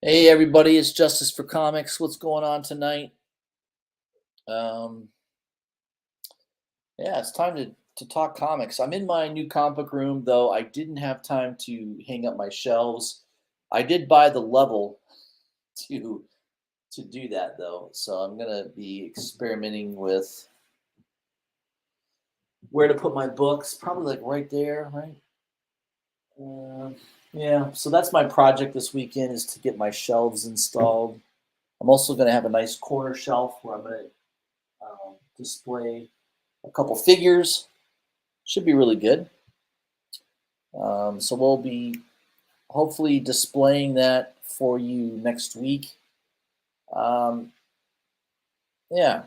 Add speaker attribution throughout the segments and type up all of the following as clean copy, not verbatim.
Speaker 1: Hey everybody, it's Justice for Comics. What's going on tonight? Um, yeah, it's time to talk comics. I'm in my new comic book room, though I didn't have time to hang up my shelves. I did buy the level to to do that though, so I'm gonna be experimenting with where to put my books. Probably like right there, right? Uh, yeah. So that's my project this weekend is to get my shelves installed. I'm also gonna have a nice corner shelf where I'm gonna display a couple figures. Should be really good. So we'll be hopefully displaying that for you next week. Um, yeah,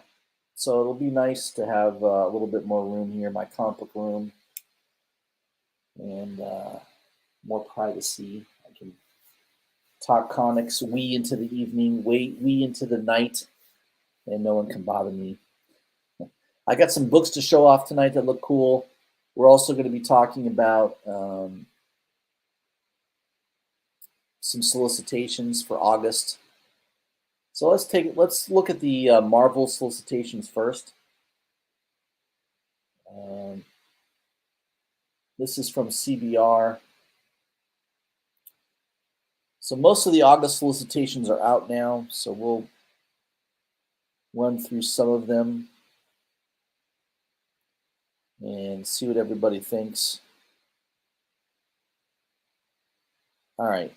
Speaker 1: so it'll be nice to have a little bit more room here, my comic book room, and more privacy. I can talk comics wee into the evening, wee into the night, and no one can bother me. I got some books to show off tonight that look cool. We're also going to be talking about some solicitations for August. So let's look at the Marvel solicitations first. Um, this is from CBR. So most of the August solicitations are out now. So we'll run through some of them and see what everybody thinks. All right.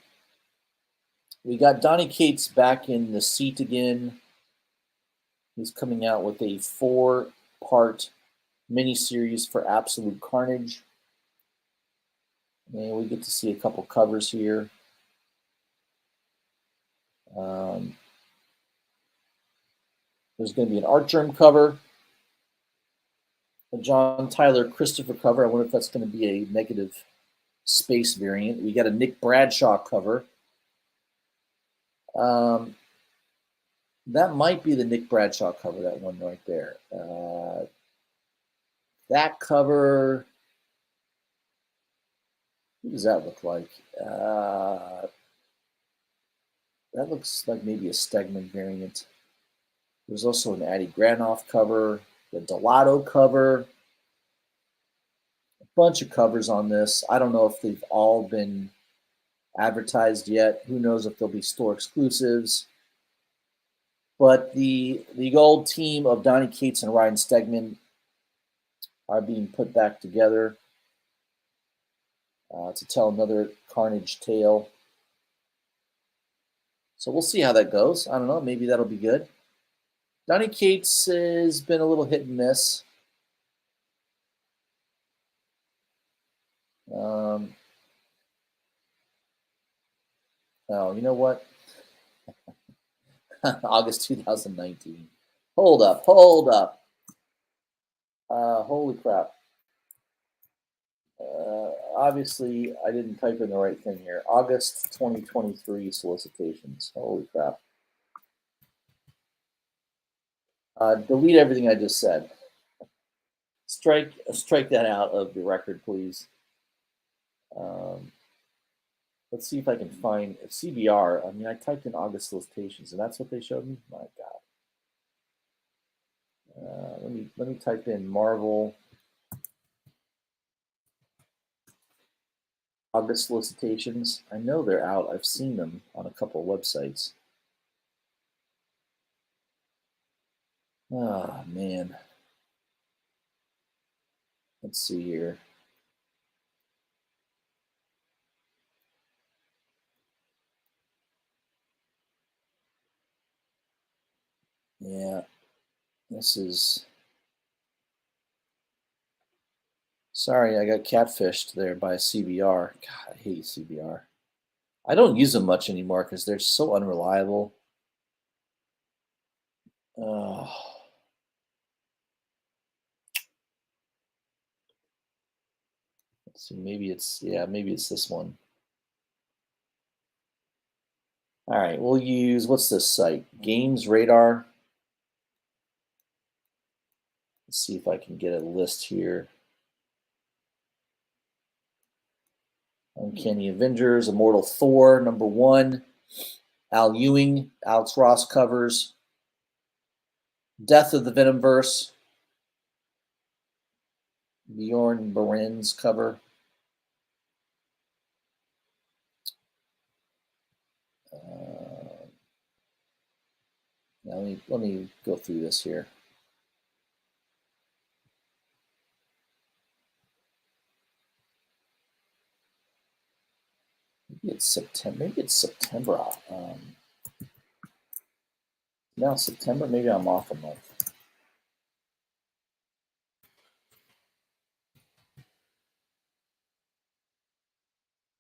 Speaker 1: We got Donny Cates back in the seat again. He's coming out with a 4-part miniseries for Absolute Carnage. And we get to see a couple covers here. There's going to be an Artgerm cover, a John Tyler Christopher cover. I wonder if that's going to be a negative space variant. We got a Nick Bradshaw cover. That might be the Nick Bradshaw cover, that one right there. That cover, what does that look like? That looks like maybe a Stegman variant. There's also an Addy Granoff cover, the Delato cover, a bunch of covers on this. I don't know if they've all been advertised yet. Who knows if there'll be store exclusives? But the old team of Donny Cates and Ryan Stegman are being put back together to tell another Carnage tale. So we'll see how that goes. I don't know. Maybe that'll be good. Donny Cates has been a little hit and miss. Oh, you know what? August 2019. Hold up. Holy crap. Obviously, I didn't type in the right thing here. August 2023 solicitations. Holy crap. Delete everything I just said. Strike that out of the record, please. Um, let's see if I can find CBR. I mean, I typed in August solicitations, and that's what they showed me. My God. Let me type in Marvel August solicitations. I know they're out. I've seen them on a couple of websites. Oh man. Let's see here. Yeah, this is. Sorry, I got catfished there by CBR. God, I hate CBR. I don't use them much anymore because they're so unreliable. Oh. Let's see, maybe it's this one. All right, we'll use what's this site? Games Radar. Let's see if I can get a list here. Uncanny Avengers, Immortal Thor, #1. Al Ewing, Alex Ross covers. Death of the Venomverse, Bjorn Barend's cover. Let me go through this here. Maybe it's September. Now September. Maybe I'm off a month.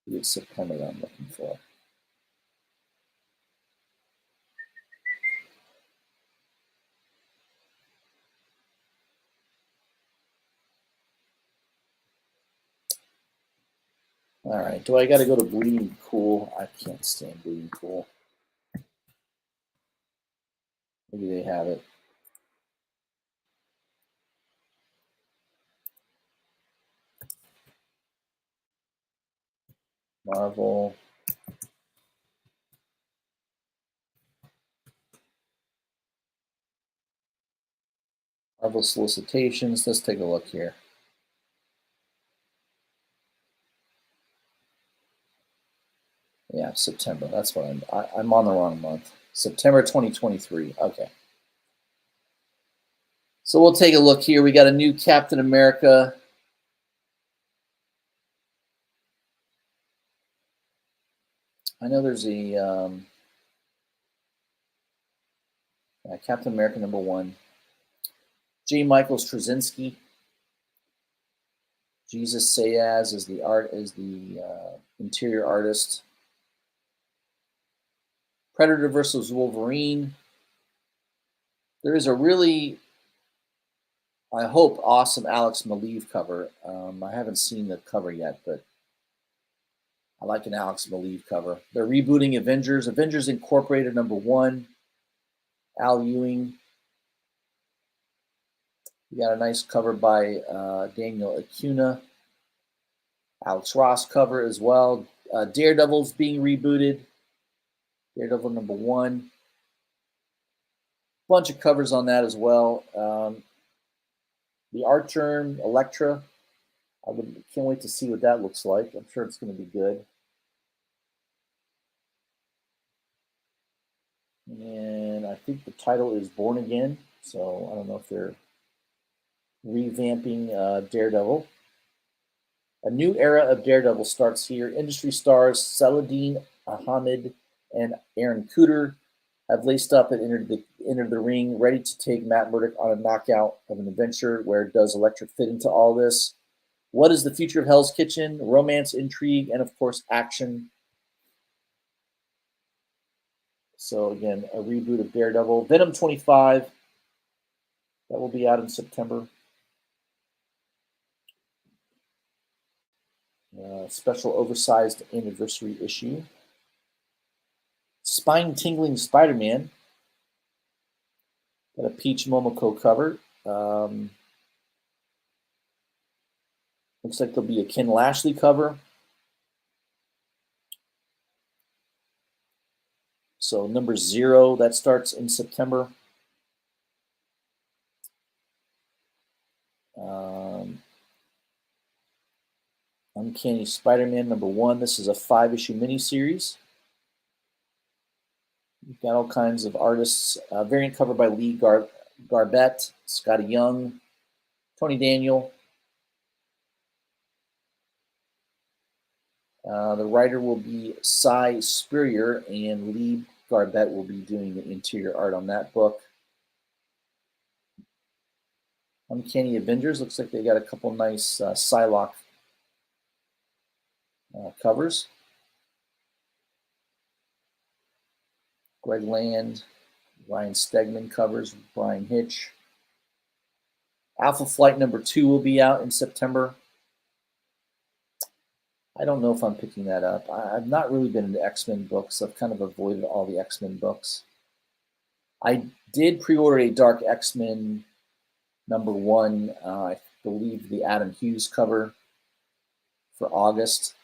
Speaker 1: Maybe it's September that I'm looking for. All right. Do I got to go to Bleeding Cool? I can't stand Bleeding Cool. Maybe they have it. Marvel. Marvel solicitations. Let's take a look here. Yeah, September. That's what I'm on the wrong month. September 2023. Okay. So we'll take a look here. We got a new Captain America. I know there's a Captain America #1. J. Michael Straczynski. Jesus Sayas is the interior artist. Predator versus Wolverine. There is a really, I hope, awesome Alex Maleev cover. I haven't seen the cover yet, but I like an Alex Maleev cover. They're rebooting Avengers. Avengers Incorporated #1. Al Ewing. We got a nice cover by Daniel Acuna. Alex Ross cover as well. Daredevil's being rebooted. Daredevil #1. Bunch of covers on that as well. The Archer, Elektra. Can't wait to see what that looks like. I'm sure it's going to be good. And I think the title is Born Again. So I don't know if they're revamping Daredevil. A new era of Daredevil starts here. Industry stars Saladin Ahmed and Aaron Cooter have laced up and entered the ring, ready to take Matt Murdock on a knockout of an adventure. Where does Elektra fit into all this? What is the future of Hell's Kitchen? Romance, intrigue, and of course action. So again, a reboot of Daredevil. Venom 25. That will be out in September. Special oversized anniversary issue. Spine-tingling Spider-Man. Got a Peach Momoko cover. Looks like there'll be a Ken Lashley cover. So #0, that starts in September. Uncanny Spider-Man #1. This is a 5-issue miniseries. We've got all kinds of artists. Variant cover by Lee Garbett, Scotty Young, Tony Daniel. The writer will be Cy Spurrier, and Lee Garbett will be doing the interior art on that book. Uncanny Avengers. Looks like they got a couple nice Psylocke covers. Greg Land, Ryan Stegman covers, Brian Hitch. Alpha Flight #2 will be out in September. I don't know if I'm picking that up. I've not really been into X-Men books. I've kind of avoided all the X-Men books. I did pre-order a Dark X-Men #1, I believe the Adam Hughes cover for August.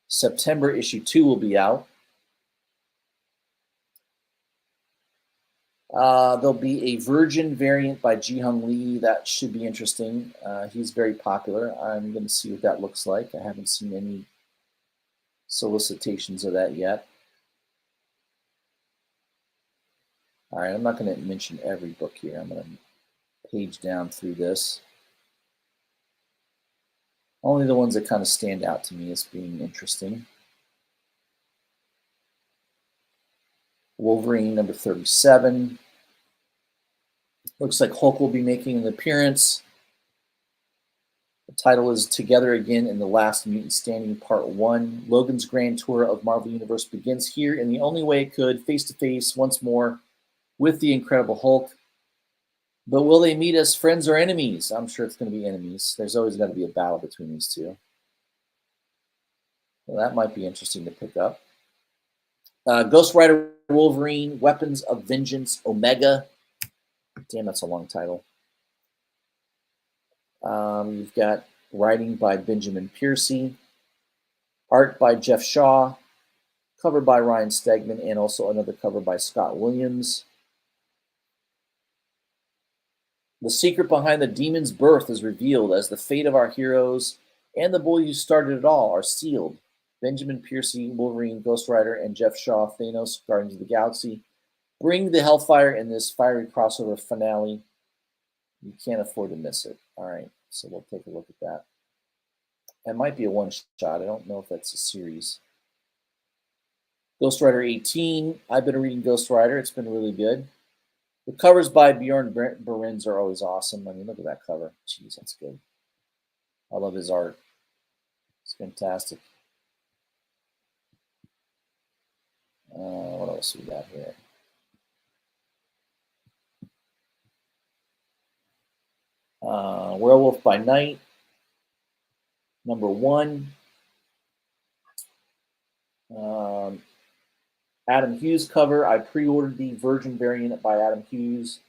Speaker 1: September issue 2 will be out. There'll be a Virgin variant by Ji-Hung Lee. That should be interesting. He's very popular. I'm going to see what that looks like. I haven't seen any solicitations of that yet. All right, I'm not going to mention every book here. I'm going to page down through this. Only the ones that kind of stand out to me as being interesting. Wolverine number 37. Looks like Hulk will be making an appearance. The title is Together Again in the Last Mutant Standing Part 1. Logan's grand tour of Marvel Universe begins here in the only way it could, face to face once more with the Incredible Hulk. But will they meet as friends or enemies? I'm sure it's going to be enemies. There's always going to be a battle between these two. Well, that might be interesting to pick up. Ghost Rider Wolverine, Weapons of Vengeance, Omega. Damn, that's a long title. You've got writing by Benjamin Piercy, art by Jeff Shaw, cover by Ryan Stegman, and also another cover by Scott Williams. The secret behind the demon's birth is revealed as the fate of our heroes and the boy who started it all are sealed. Benjamin Piercy, Wolverine, Ghost Rider, and Jeff Shaw, Thanos, Guardians of the Galaxy, bring the Hellfire in this fiery crossover finale. You can't afford to miss it. All right, so we'll take a look at that. It might be a one-shot. I don't know if that's a series. Ghost Rider 18. I've been reading Ghost Rider. It's been really good. The covers by Bjorn Berens are always awesome. I mean, look at that cover. Jeez, that's good. I love his art. It's fantastic. What else we got here? Werewolf by Night, number 1. Adam Hughes cover. I pre-ordered the Virgin variant by Adam Hughes.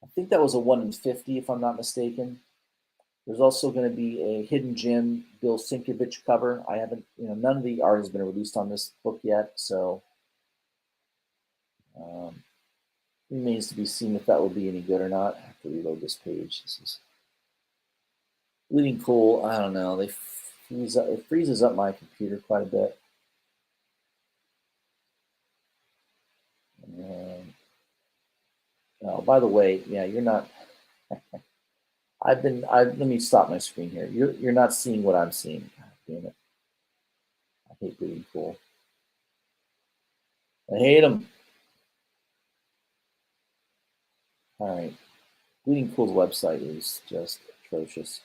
Speaker 1: I think that was a 1 in 50, if I'm not mistaken. There's also going to be a Hidden Gem Bill Sienkiewicz cover. I haven't, none of the art has been released on this book yet, so remains to be seen if that will be any good or not. I have to reload this page. This is Bleeding Cool. I don't know. It freezes up my computer quite a bit. Oh, by the way, yeah, you're not. Let me stop my screen here. You're not seeing what I'm seeing. God damn it. I hate Bleeding Cool. I hate him. All right. Bleeding Cool's website is just atrocious.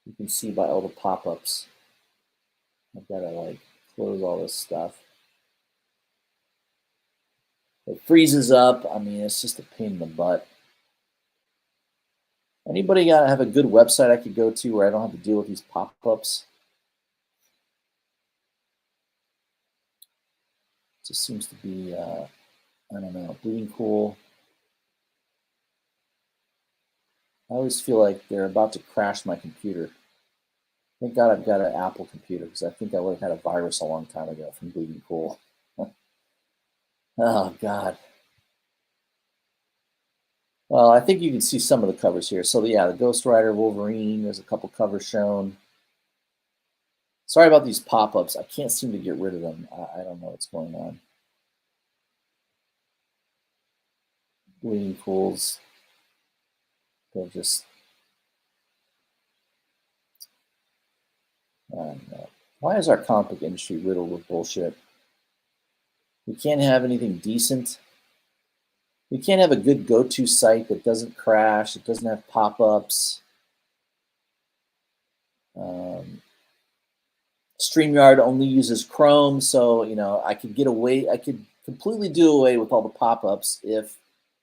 Speaker 1: You can see by all the pop-ups. I've got to close all this stuff. It freezes up. I mean, it's just a pain in the butt. Anybody have a good website I could go to where I don't have to deal with these pop-ups? It just seems to be, I don't know, Bleeding Cool. I always feel like they're about to crash my computer. Thank God I've got an Apple computer because I think I would have had a virus a long time ago from Bleeding Cool. Oh, God. Well, I think you can see some of the covers here. So, yeah, the Ghost Rider, Wolverine, there's a couple covers shown. Sorry about these pop-ups. I can't seem to get rid of them. I don't know what's going on. Bleeding Cools. They're just... I don't know. Why is our comic book industry riddled with bullshit? We can't have anything decent. We can't have a good go-to site that doesn't crash. It doesn't have pop-ups. StreamYard only uses Chrome, so I could get away. I could completely do away with all the pop-ups if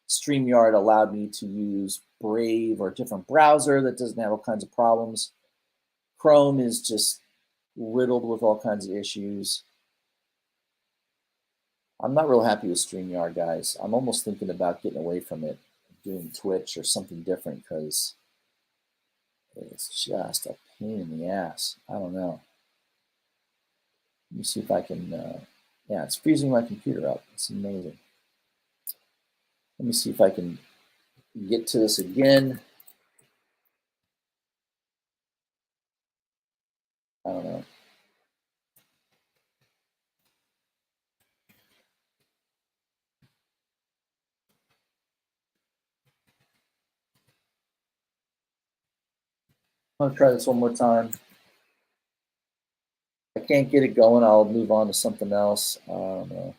Speaker 1: StreamYard allowed me to use Brave or a different browser that doesn't have all kinds of problems. Chrome is just riddled with all kinds of issues. I'm not real happy with StreamYard, guys. I'm almost thinking about getting away from it, doing Twitch or something different because it's just a pain in the ass. I don't know. Let me see if I can. Yeah, it's freezing my computer up. It's amazing. Let me see if I can get to this again. I don't know. I'm gonna try this one more time. If I can't get it going, I'll move on to something else. I don't know.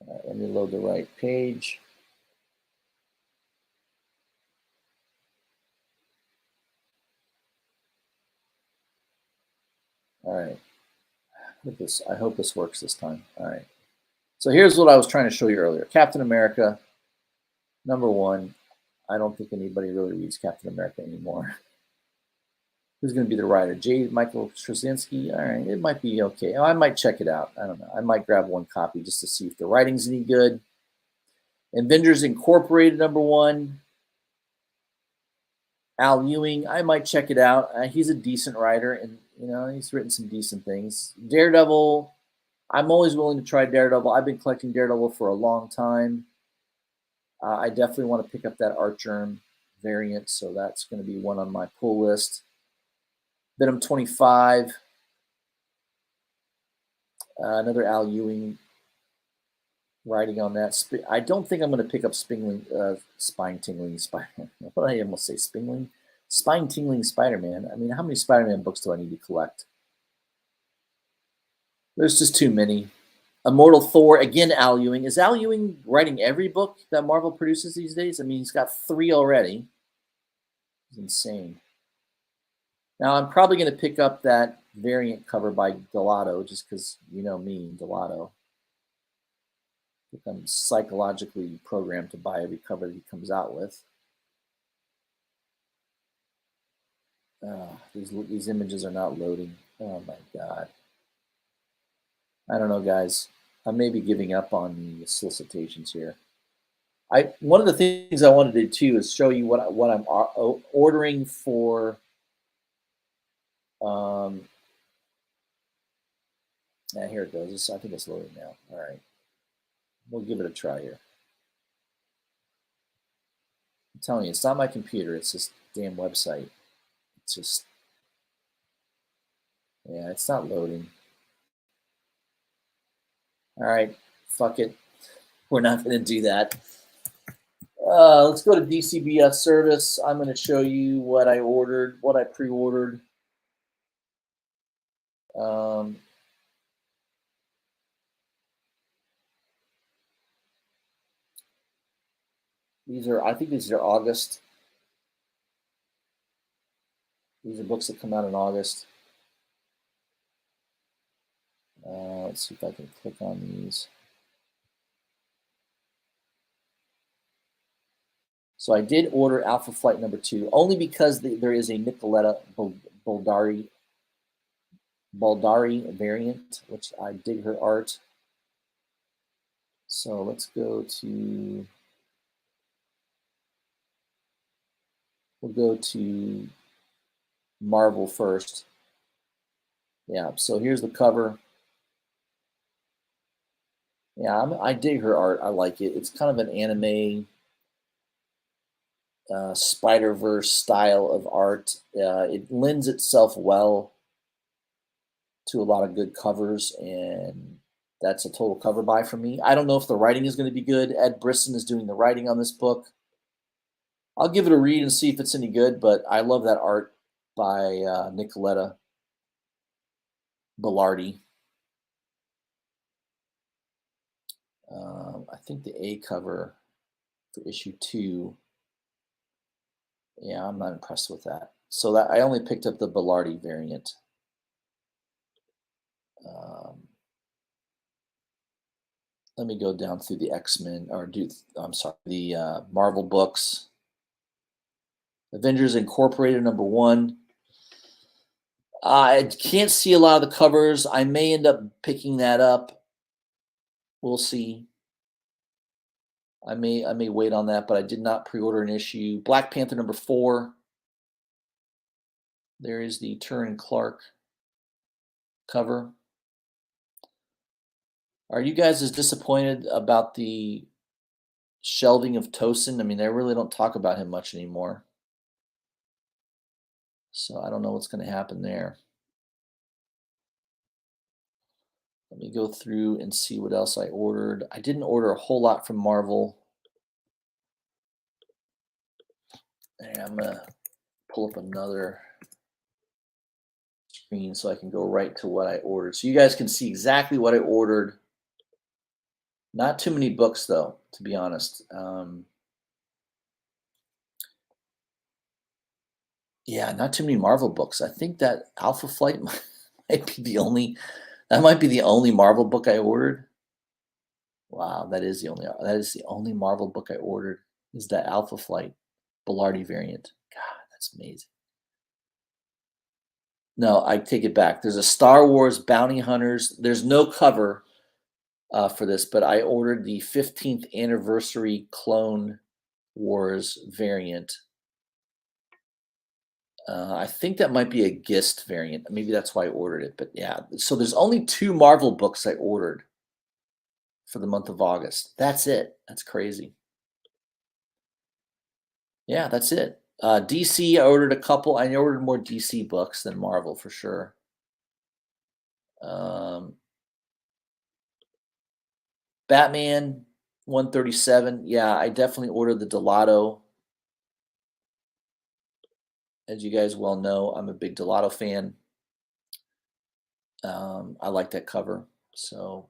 Speaker 1: All right, let me load the right page. All right. I hope this works this time. All right. So here's what I was trying to show you earlier. Captain America, #1. I don't think anybody really reads Captain America anymore. Who's going to be the writer? Michael Straczynski? All right, it might be okay. I might check it out. I don't know. I might grab one copy just to see if the writing's any good. Avengers Incorporated, #1. Al Ewing, I might check it out. He's a decent writer, and he's written some decent things. Daredevil, I'm always willing to try Daredevil. I've been collecting Daredevil for a long time. I definitely want to pick up that Artgerm variant, so that's going to be one on my pull list. Venom 25, another Al Ewing writing on that. I don't think I'm going to pick up Spine Tingling Spider-Man. What I almost say Spine Tingling Spider-Man. I mean, how many Spider-Man books do I need to collect? There's just too many. Immortal Thor, again, Al Ewing. Is Al Ewing writing every book that Marvel produces these days? I mean, he's got 3 already. It's insane. Now, I'm probably going to pick up that variant cover by Delato, just because you know me, Delato. I think I'm psychologically programmed to buy every cover that he comes out with. These images are not loading. Oh my god. I don't know, guys. I may be giving up on the solicitations here. One of the things I wanted to do too is show you what I'm ordering for. Yeah, here it goes. I think it's loading now. All right, we'll give it a try here. I'm telling you, it's not my computer. It's this damn website. It's just, yeah, it's not loading. All right, fuck it. We're not going to do that. Let's go to DCBS service. I'm going to show you what I ordered, what I pre-ordered. I think these are August. These are books that come out in August. Let's see if I can click on these. So I did order Alpha Flight #2 only because there is a Nicoletta Baldari variant, which I dig her art. So let's go to, we'll go to Marvel first. Yeah, so here's the cover. Yeah, I dig her art. I like it. It's kind of an anime Spider-Verse style of art. It lends itself well to a lot of good covers, and that's a total cover buy for me. I don't know if the writing is going to be good. Ed Brisson is doing the writing on this book. I'll give it a read and see if it's any good, but I love that art by Nicoletta Bellardi. I think the A cover for issue 2, yeah, I'm not impressed with that. So that I only picked up the Bellardi variant. Let me go down through the X-Men, the Marvel books. Avengers Incorporated #1. I can't see a lot of the covers. I may end up picking that up. We'll see. I may wait on that, but I did not pre-order an issue. Black Panther #4. There is the Turin Clark cover. Are you guys as disappointed about the shelving of Tosin? I mean, they really don't talk about him much anymore. So I don't know what's going to happen there. Let me go through and see what else I ordered. I didn't order a whole lot from Marvel. And I'm going to pull up another screen so I can go right to what I ordered. So you guys can see exactly what I ordered. Not too many books, though, to be honest. Yeah, not too many Marvel books. I think that Alpha Flight might be the only. That might be the only Marvel book I ordered. Wow, that is the only Marvel book I ordered. Is that Alpha Flight Belardi variant? God, that's amazing. No, I take it back. There's a Star Wars Bounty Hunters. There's no cover for this, but I ordered the 15th anniversary Clone Wars variant. I think that might be a Gist variant. Maybe that's why I ordered it. But yeah, so there's only 2 Marvel books I ordered for the month of August. That's it. That's crazy. Yeah, that's it. DC, I ordered a couple. I ordered more DC books than Marvel for sure. Batman 137. Yeah, I definitely ordered the Delato. As you guys well know, I'm a big Delato fan. I like that cover. So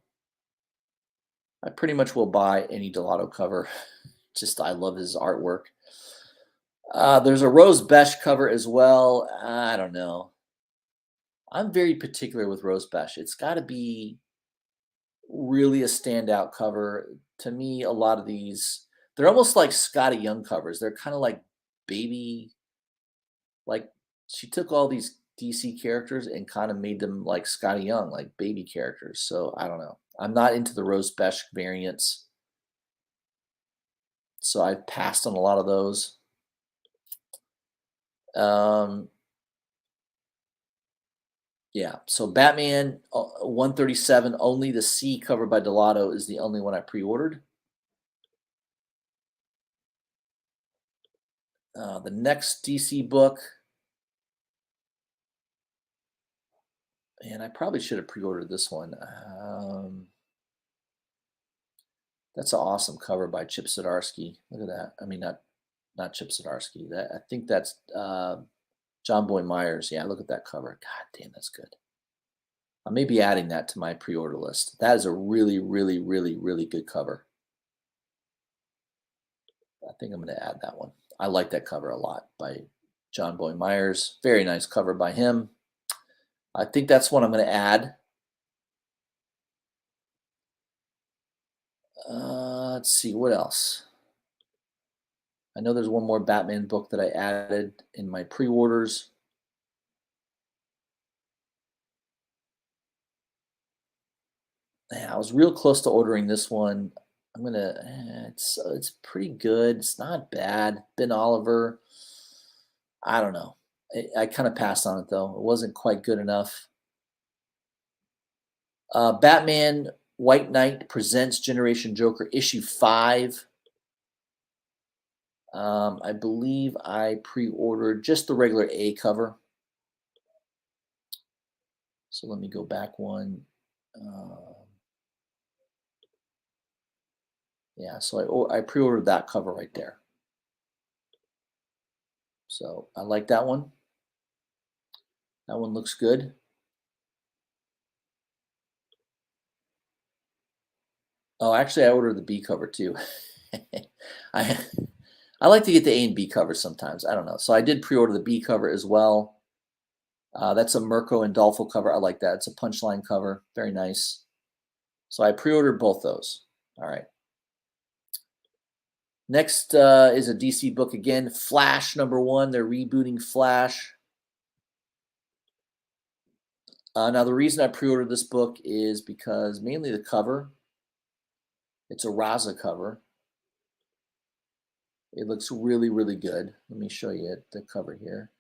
Speaker 1: I pretty much will buy any Delato cover. Just I love his artwork. There's a Rose Besh cover as well. I don't know. I'm very particular with Rose Besh. It's got to be really a standout cover. To me, a lot of these, they're almost like Scotty Young covers. They're kind of like baby, like she took all these DC characters and kind of made them like Scotty Young, like baby characters. So I don't know. I'm not into the Rose Besh variants. So I've passed on a lot of those. Yeah, so Batman 137, only the C cover by Delato is the only one I pre-ordered. The next DC book, and I probably should have pre-ordered this one. That's an awesome cover by Chip Zdarsky. Look at that. I mean, not Chip Zdarsky. That I think that's John Boy Myers. Yeah, look at that cover. God damn, that's good. I may be adding that to my pre-order list. That is a really, really, really, really good cover. I think I'm going to add that one. I like that cover a lot by John Boy Myers. Very nice cover by him. I think that's one I'm going to add. Let's see, what else? I know there's one more Batman book that I added in my pre-orders. Yeah, I was real close to ordering this one. I'm gonna. It's pretty good. It's not bad. Ben Oliver. I don't know. I kind of passed on it though. It wasn't quite good enough. Batman White Knight presents Generation Joker issue 5. I believe I pre-ordered just the regular A cover. So let me go back one. Yeah, so I pre-ordered that cover right there. So I like that one. That one looks good. Oh, actually, I ordered the B cover too. I I like to get the A and B covers sometimes. I don't know. So I did pre-order the B cover as well. That's a Mirko and Dolfo cover. I like that. It's a punchline cover. Very nice. So I pre-ordered both those. All right. Next is a DC book again. Flash #1. They're rebooting Flash. Now the reason I pre-ordered this book is because mainly the cover. It's a Raza cover. It looks really, really good. Let me show you the cover here.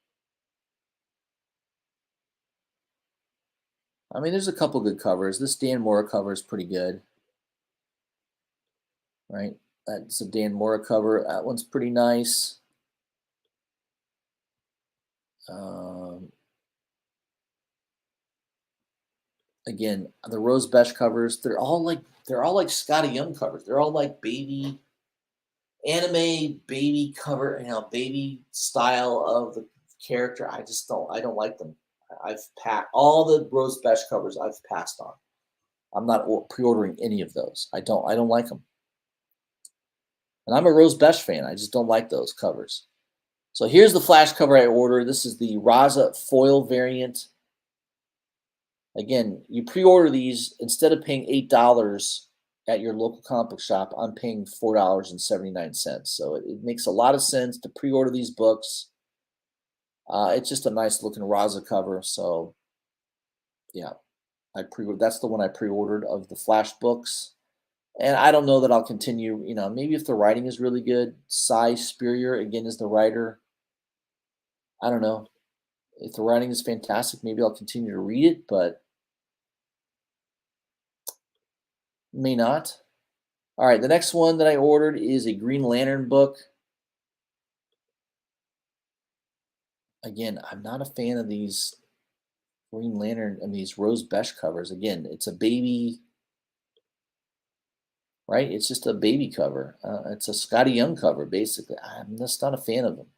Speaker 1: I mean, there's a couple good covers. This Dan Mora cover is pretty good. right? That's a Dan Mora cover. That one's pretty nice. Again, the Rose Besh covers, they're all like Scotty Young covers. They're all like baby anime baby cover, baby style of the character. I don't like them. I've passed all the Rose Besh covers. I've passed on. I'm not pre-ordering any of those. I don't like them. And I'm a Rose Besh fan. I just don't like those covers. So here's the Flash cover I ordered. This is the Raza foil variant. Again, you pre-order these, instead of paying $8 at your local comic book shop, I'm paying $4.79. So it makes a lot of sense to pre-order these books. It's just a nice looking Raza cover. So yeah, that's the one I pre-ordered of the Flash books. And I don't know that I'll continue, maybe if the writing is really good. Si Spurrier, again, is the writer. I don't know. If the writing is fantastic, maybe I'll continue to read it, but may not. All right, the next one that I ordered is a Green Lantern book. Again, I'm not a fan of these Green Lantern and these Rose Besh covers. Again, it's a baby, right? It's just a baby cover. It's a Scotty Young cover, basically. I'm just not a fan of them.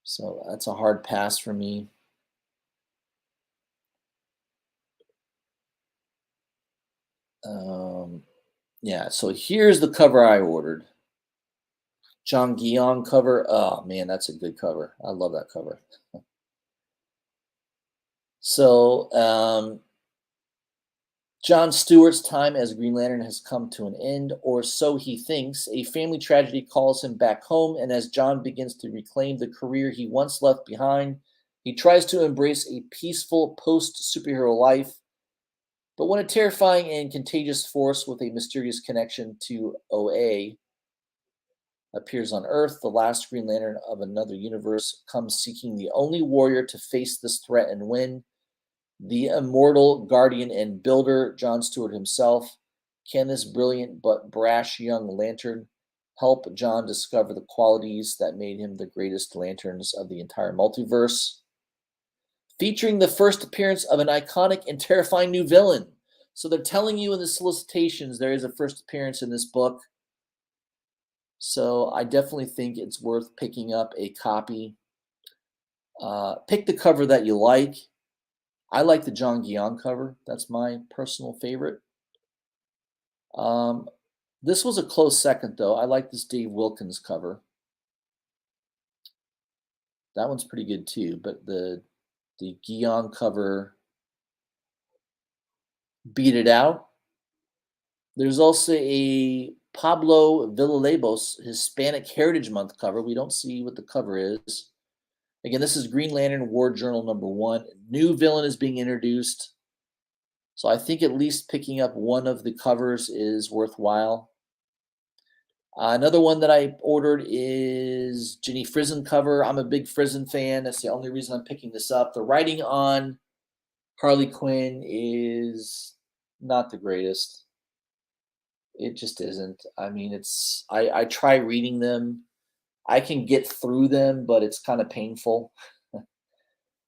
Speaker 1: So that's a hard pass for me. Yeah, so here's the cover I ordered. John Guion cover. Oh man, that's a good cover. I love that cover. So John Stewart's time as Green Lantern has come to an end, or so he thinks. A family tragedy calls him back home, and as John begins to reclaim the career he once left behind, he tries to embrace a peaceful post-superhero life. But when a terrifying and contagious force with a mysterious connection to OA appears on Earth, the last Green Lantern of another universe comes seeking the only warrior to face this threat and win. The immortal guardian and builder, John Stewart himself. Can this brilliant but brash young lantern help John discover the qualities that made him the greatest lanterns of the entire multiverse? Featuring the first appearance of an iconic and terrifying new villain. So they're telling you in the solicitations there is a first appearance in this book. So I definitely think it's worth picking up a copy. Pick the cover that you like. I like the John Guion cover. That's my personal favorite. This was a close second, though. I like this Dave Wilkins cover. That one's pretty good too, but the Guion cover beat it out. There's also a Pablo Villalobos Hispanic Heritage Month cover. We don't see what the cover is. Again, this is Green Lantern War Journal #1. New villain is being introduced. So I think at least picking up one of the covers is worthwhile. Another one that I ordered is Jenny Frison cover. I'm a big Frison fan. That's the only reason I'm picking this up. The writing on Harley Quinn is not the greatest. It just isn't. I mean, I try reading them. I can get through them, but it's kind of painful.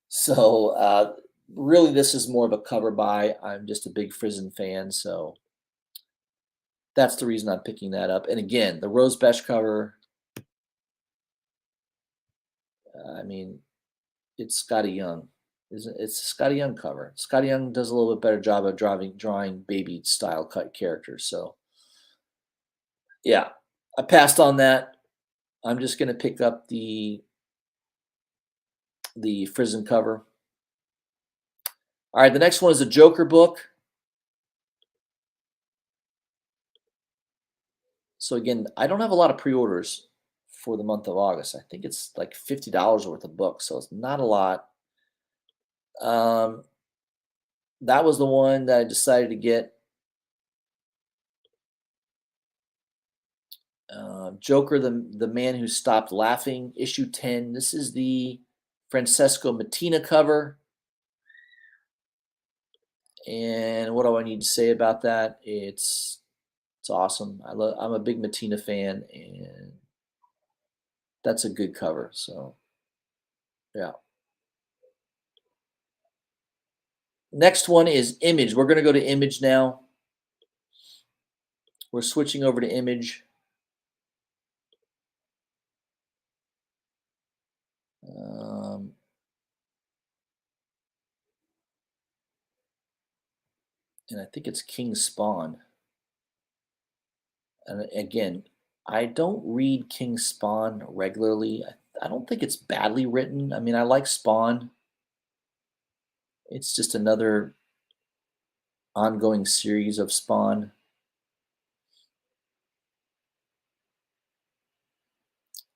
Speaker 1: So really, this is more of a cover buy. I'm just a big Frison fan, so that's the reason I'm picking that up. And again, the Rose Besh cover, I mean, it's Scotty Young. It's a Scotty Young cover. Scotty Young does a little bit better job of drawing baby style cut characters. So yeah, I passed on that. I'm just going to pick up the Frison cover. All right, the next one is a Joker book. So again, I don't have a lot of pre-orders for the month of August. I think it's like $50 worth of books, so it's not a lot. That was the one that I decided to get. Joker, the Man Who Stopped Laughing, issue 10. This is the Francesco Mattina cover. And what do I need to say about that? It's It's awesome. I'm a big Mattina fan, and that's a good cover. So yeah. Next one is Image. We're gonna go to Image now. We're switching over to Image. Um, and I think it's King Spawn. And again, I don't read King Spawn regularly. I don't think it's badly written. I mean, I like Spawn. It's just another ongoing series of Spawn.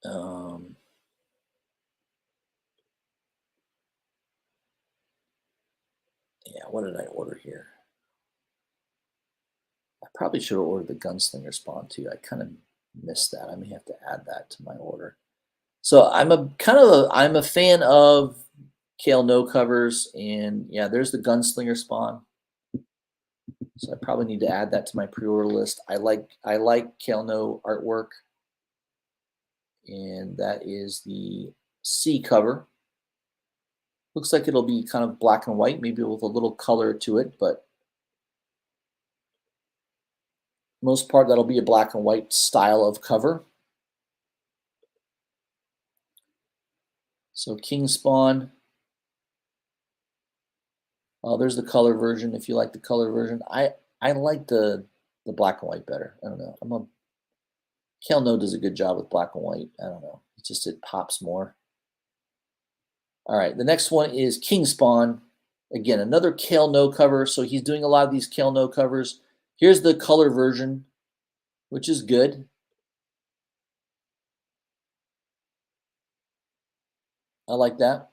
Speaker 1: Um, yeah, what did I order here? I probably should have ordered the Gunslinger Spawn too. I kind of missed that. I may have to add that to my order. So I'm a fan of Kale No covers, and yeah, there's the Gunslinger Spawn. So I probably need to add that to my pre-order list. I like Kale No artwork, and that is the C cover. Looks like it'll be kind of black and white, maybe with a little color to it, but most part that'll be a black and white style of cover. So King Spawn. Oh, there's the color version. If you like the color version, I like the black and white better. I don't know. Kale No does a good job with black and white. I don't know. It's just it pops more. All right, the next one is King Spawn. Again, another Kale No cover. So he's doing a lot of these Kale No covers. Here's the color version, which is good. I like that.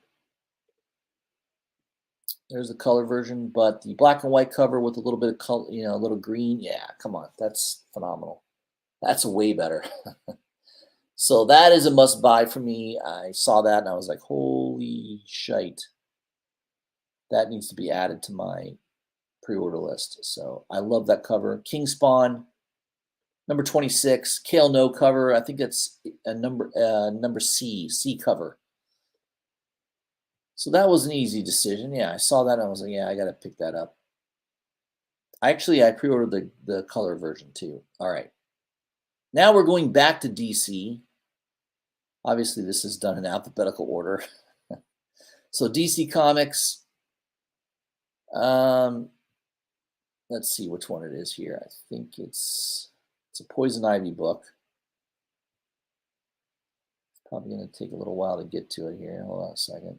Speaker 1: There's the color version, but the black and white cover with a little bit of color, a little green. Yeah, come on, that's phenomenal. That's way better. So that is a must buy for me. I saw that and I was like, holy shite. That needs to be added to my pre-order list. So I love that cover. King Spawn, number 26, Kale No cover. I think that's a number C cover. So that was an easy decision. Yeah, I saw that and I was like, yeah, I got to pick that up. I pre-ordered the color version too. All right. Now we're going back to DC. Obviously, this is done in alphabetical order. So DC Comics. Let's see which one it is here. I think it's a Poison Ivy book. It's probably going to take a little while to get to it here. Hold on a second.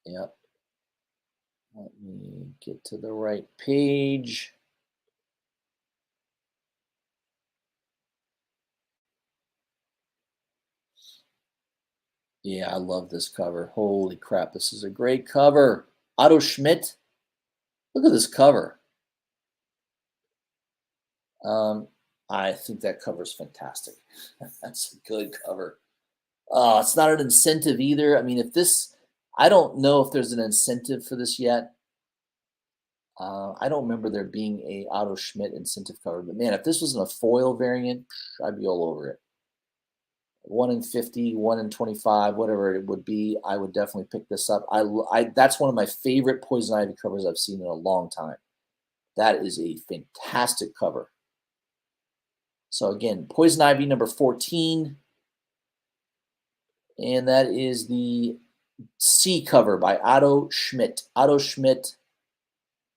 Speaker 1: Yep. Let me get to the right page. Yeah, I love this cover. Holy crap, this is a great cover. Otto Schmidt. Look at this cover. I think that cover is fantastic. That's a good cover. It's not an incentive either. I mean, I don't know if there's an incentive for this yet. I don't remember there being a Otto Schmidt incentive cover, but man, if this was in a foil variant, I'd be all over it. 1 in 50, 1 in 25, whatever it would be, I would definitely pick this up. That's one of my favorite Poison Ivy covers I've seen in a long time. That is a fantastic cover. So again, Poison Ivy number 14. And that is the C cover by Otto Schmidt. Otto Schmidt,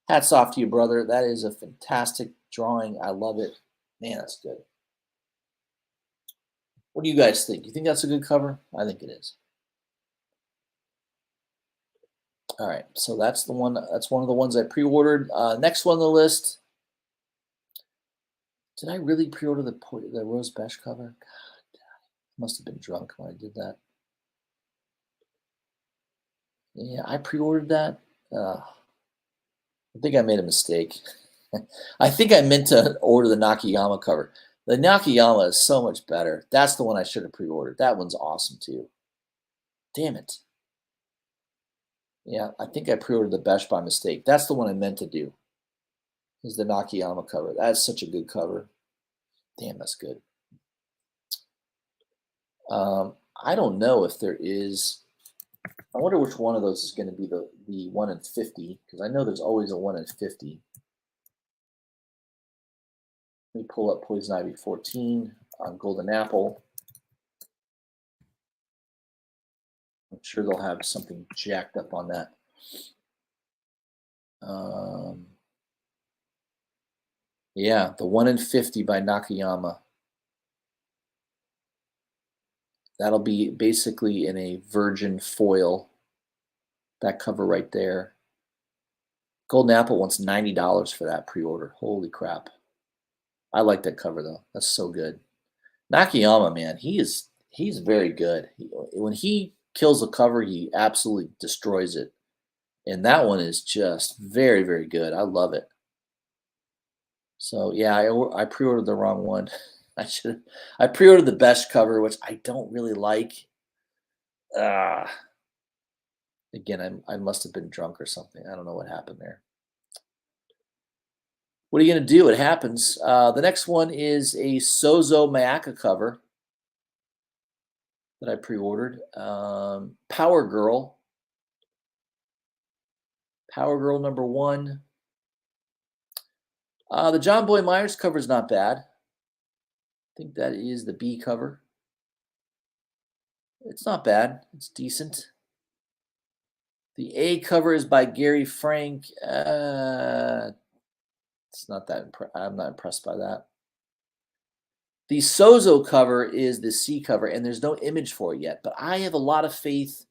Speaker 1: hats off to you, brother. That is a fantastic drawing. I love it. Man, that's good. What do you guys think? You think that's a good cover? I think it is. All right, so that's the one. That's one of the ones I pre-ordered. Next one on the list. Did I really pre-order the Rose Besh cover? God, I must have been drunk when I did that. Yeah, I pre-ordered that. I think I made a mistake. I think I meant to order the Nakayama cover. The Nakayama is so much better. That's the one I should have pre-ordered. That one's awesome too. Damn it. Yeah, I think I pre-ordered the Besh by mistake. That's the one I meant to do. Is the Nakayama cover. That's such a good cover. Damn, that's good. I don't know if there is. I wonder which one of those is going to be the 1 in 50, because I know there's always a 1 in 50. Let me pull up Poison Ivy 14 on Golden Apple. I'm sure they'll have something jacked up on that. Yeah, the 1 in 50 by Nakayama. That'll be basically in a virgin foil. That cover right there. Golden Apple wants $90 for that pre-order. Holy crap. I like that cover though. That's so good. Nakayama, man, he's very good. When he kills a cover, he absolutely destroys it. And that one is just very, very good. I love it. So yeah, I pre-ordered the wrong one. I pre-ordered the Besh cover, which I don't really like. Again, I must have been drunk or something. I don't know what happened there. What are you going to do? It happens. The next one is a Sozo Mayaka cover that I pre-ordered. Power Girl. Power Girl number 1. The John Boy Myers cover is not bad. I think that is the B cover. It's not bad. It's decent. The A cover is by Gary Frank. It's not that. I'm not impressed by that. The Sozo cover is the C cover, and there's no image for it yet. But I have a lot of faith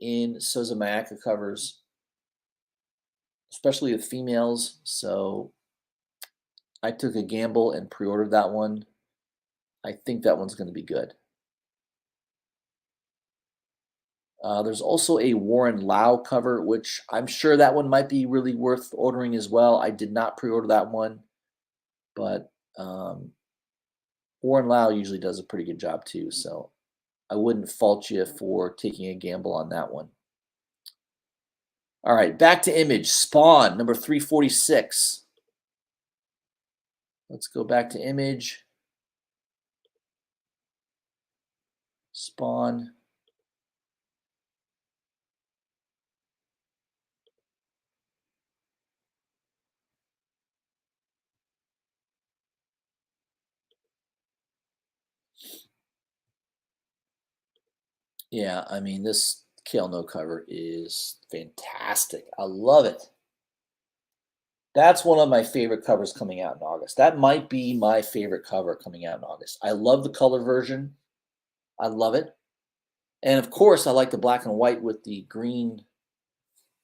Speaker 1: in Sozo Mayaka covers, especially with females. So I took a gamble and pre-ordered that one. I think that one's going to be good. There's also a Warren Lau cover, which I'm sure that one might be really worth ordering as well. I did not pre-order that one, but Warren Lau usually does a pretty good job too, so I wouldn't fault you for taking a gamble on that one. All right, back to Image. Spawn, number 346. Let's go back to Image. Spawn. Yeah, I mean, this Kale No cover is fantastic. I love it. That's one of my favorite covers coming out in August. That might be my favorite cover coming out in August. I love the color version. I love it. And of course, I like the black and white with the green.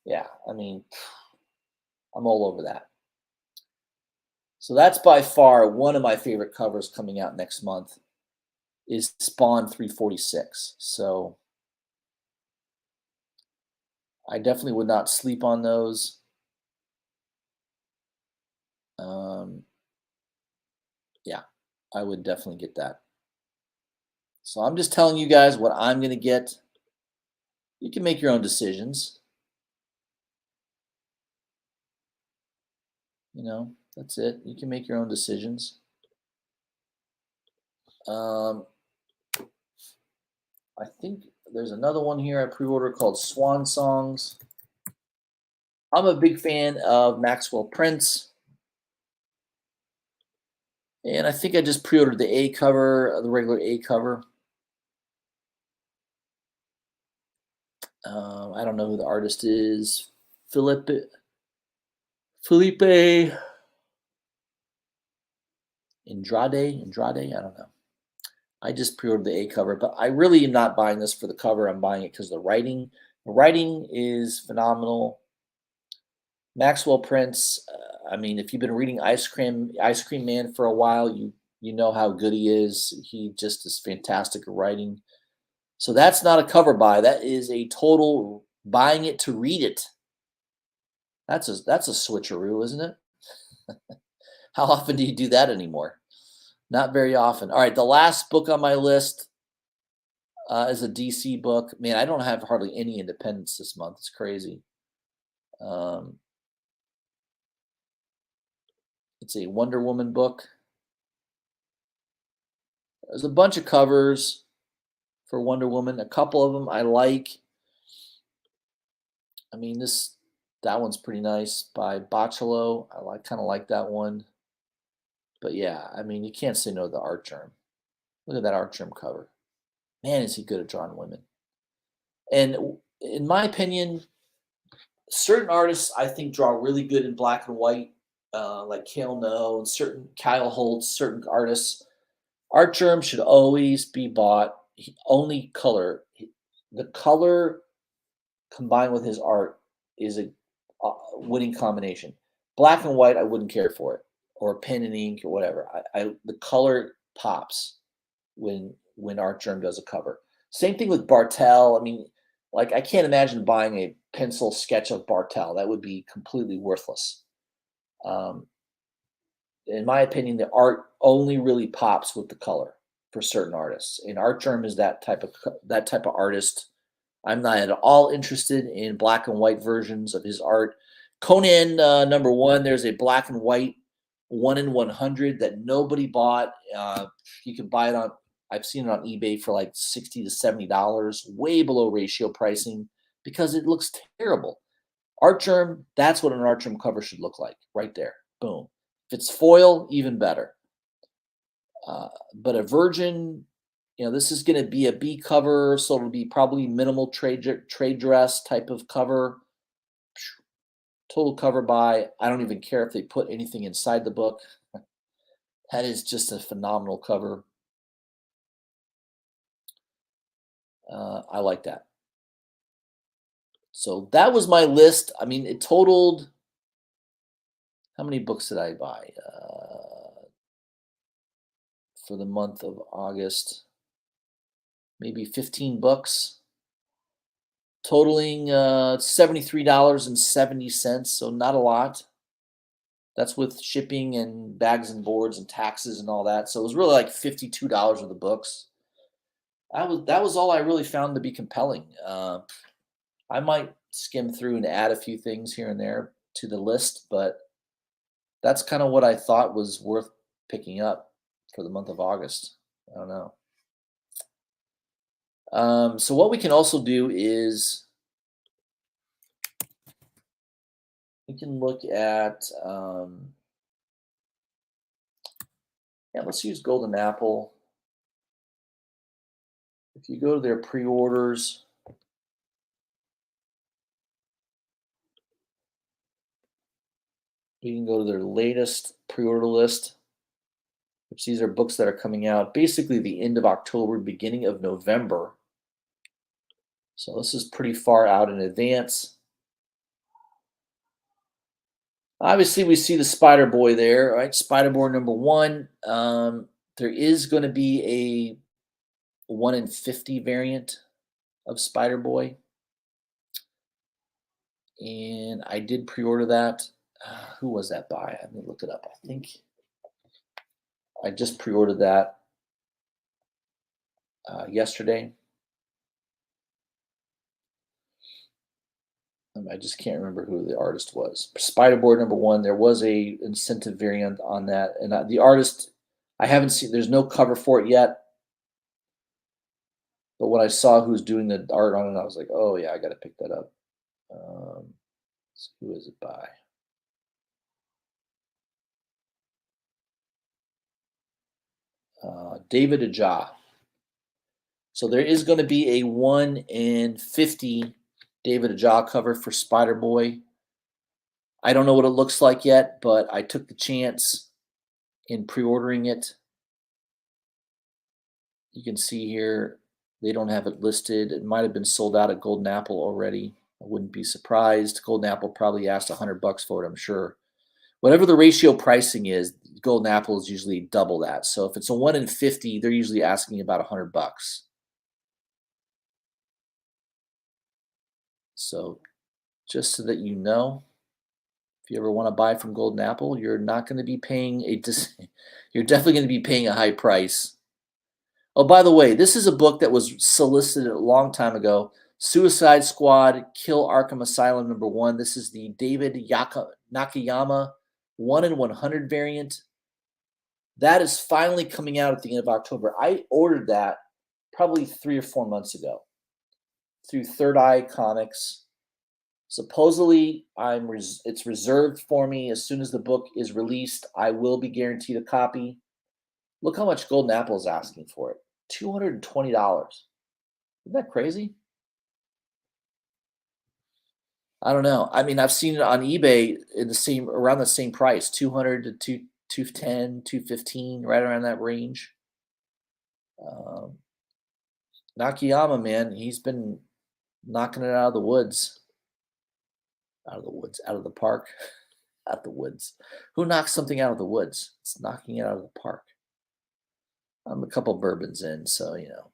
Speaker 1: Yeah, I mean, I'm all over that. So that's by far one of my favorite covers coming out next month is Spawn 346. So I definitely would not sleep on those. Yeah, I would definitely get that. So I'm just telling you guys what I'm going to get. You can make your own decisions. You know, that's it. You can make your own decisions. I think there's another one here I pre-ordered called Swan Songs. I'm a big fan of Maxwell Prince. And I think I just pre-ordered the A cover, the regular A cover. I don't know who the artist is. Felipe. Andrade, I don't know. I just pre-ordered the A cover, but I really am not buying this for the cover. I'm buying it because the writing. The writing is phenomenal. Maxwell Prince. I mean, if you've been reading Ice Cream Man for a while, you know how good he is. He just is fantastic at writing. So that's not a cover buy. That is a total buying it to read it. That's a switcheroo, isn't it? How often do you do that anymore? Not very often. All right, the last book on my list, is a DC book. Man, I don't have hardly any independents this month. It's crazy. Um, it's a Wonder Woman book. There's a bunch of covers for Wonder Woman. A couple of them I like. I mean, that one's pretty nice by Bocciolo. I kind of like that one. But yeah, I mean, you can't say no to the Artgerm. Look at that Artgerm cover. Man, is he good at drawing women. And in my opinion, certain artists I think draw really good in black and white, like Cale No and certain Kyle Holtz, certain artists. Artgerm should always be bought only color. The color combined with his art is a winning combination. Black and white, I wouldn't care for it, or pen and ink or whatever. The color pops when Artgerm does a cover. Same thing with Bartel. I mean, like I can't imagine buying a pencil sketch of Bartel. That would be completely worthless. In my opinion, the art only really pops with the color for certain artists. And Artgerm is that type of artist. I'm not at all interested in black and white versions of his art. Conan #1, there's a black and white 1 in 100 that nobody bought. You can buy it on, I've seen it on eBay for like $60 to $70, way below ratio pricing because it looks terrible. Artgerm, that's what an Artgerm cover should look like, right there. Boom. If it's foil, even better. But a Virgin, this is going to be a B cover, so it'll be probably minimal trade dress type of cover. Total cover buy. I don't even care if they put anything inside the book. That is just a phenomenal cover. I like that. So that was my list. I mean, it totaled, how many books did I buy for the month of August? Maybe 15 books, totaling $73.70. So not a lot. That's with shipping and bags and boards and taxes and all that. So it was really like $52 worth of books. That was all I really found to be compelling. I might skim through and add a few things here and there to the list, but that's kind of what I thought was worth picking up for the month of August. I don't know. So what we can also do is we can look at, let's use Golden Apple. If you go to their pre-orders, you can go to their latest pre-order list, which these are books that are coming out basically the end of October, beginning of November. So this is pretty far out in advance. Obviously, we see the Spider Boy there, right? Spider Boy #1. There is going to be a 1 in 50 variant of Spider Boy. And I did pre-order that. Who was that by? Let me look it up. I think I just pre-ordered that yesterday. I just can't remember who the artist was. Spider Boy #1. There was a incentive variant on that, and the artist I haven't seen. There's no cover for it yet, but when I saw who's doing the art on it, I was like, oh yeah, I got to pick that up. So who is it by? David Aja. So there is going to be a 1 in 50 David Aja cover for Spider Boy. I don't know what it looks like yet, but I took the chance in pre-ordering it. You can see here they don't have it listed. It might have been sold out at Golden Apple already. I wouldn't be surprised. Golden Apple probably asked $100 for it, I'm sure. Whatever the ratio pricing is, Golden Apple is usually double that. So if it's a 1 in 50, they're usually asking about $100. So just so that you know, if you ever want to buy from Golden Apple, you're not going to be paying you're definitely going to be paying a high price. Oh, by the way, this is a book that was solicited a long time ago. Suicide Squad, Kill Arkham Asylum #1. This is the David Nakayama 1 in 100 variant. That is finally coming out at the end of October. I ordered that probably 3 or 4 months ago through Third Eye Comics. Supposedly, it's reserved for me. As soon as the book is released, I will be guaranteed a copy. Look how much Golden Apple is asking for it. $220. Isn't that crazy? I don't know. I mean, I've seen it on eBay around the same price, 200 to 210, 215, right around that range. Nakayama, man, he's been knocking it out of the woods. Out of the woods, out of the park, out the woods. Who knocks something out of the woods? It's knocking it out of the park. I'm a couple bourbons in, so you know.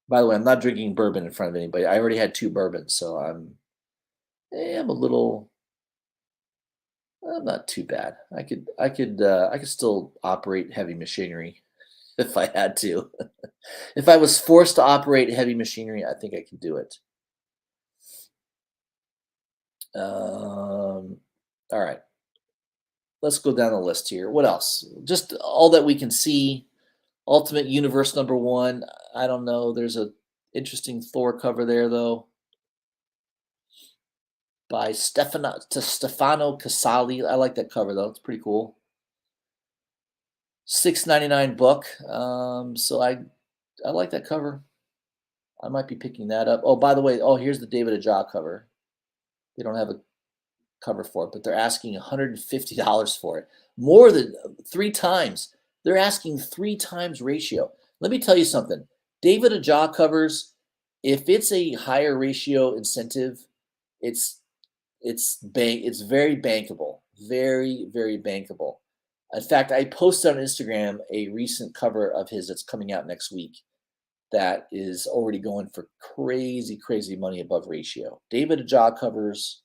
Speaker 1: By the way, I'm not drinking bourbon in front of anybody. I already had 2 bourbons, so I'm a little. I'm not too bad. I could still operate heavy machinery if I had to. If I was forced to operate heavy machinery, I think I could do it. All right. Let's go down the list here. What else? Just all that we can see. Ultimate Universe #1. I don't know. There's a interesting Thor cover there, though, by Stefano Casali. I like that cover, though. It's pretty cool. $6.99 book. So I like that cover. I might be picking that up. Oh, by the way, here's the David Aja cover. They don't have a cover for it, but they're asking $150 for it. More than 3 times. They're asking 3 times ratio. Let me tell you something. David Aja covers, if it's a higher ratio incentive, it's very bankable. Very, very bankable. In fact, I posted on Instagram a recent cover of his that's coming out next week that is already going for crazy, crazy money above ratio. David Aja covers,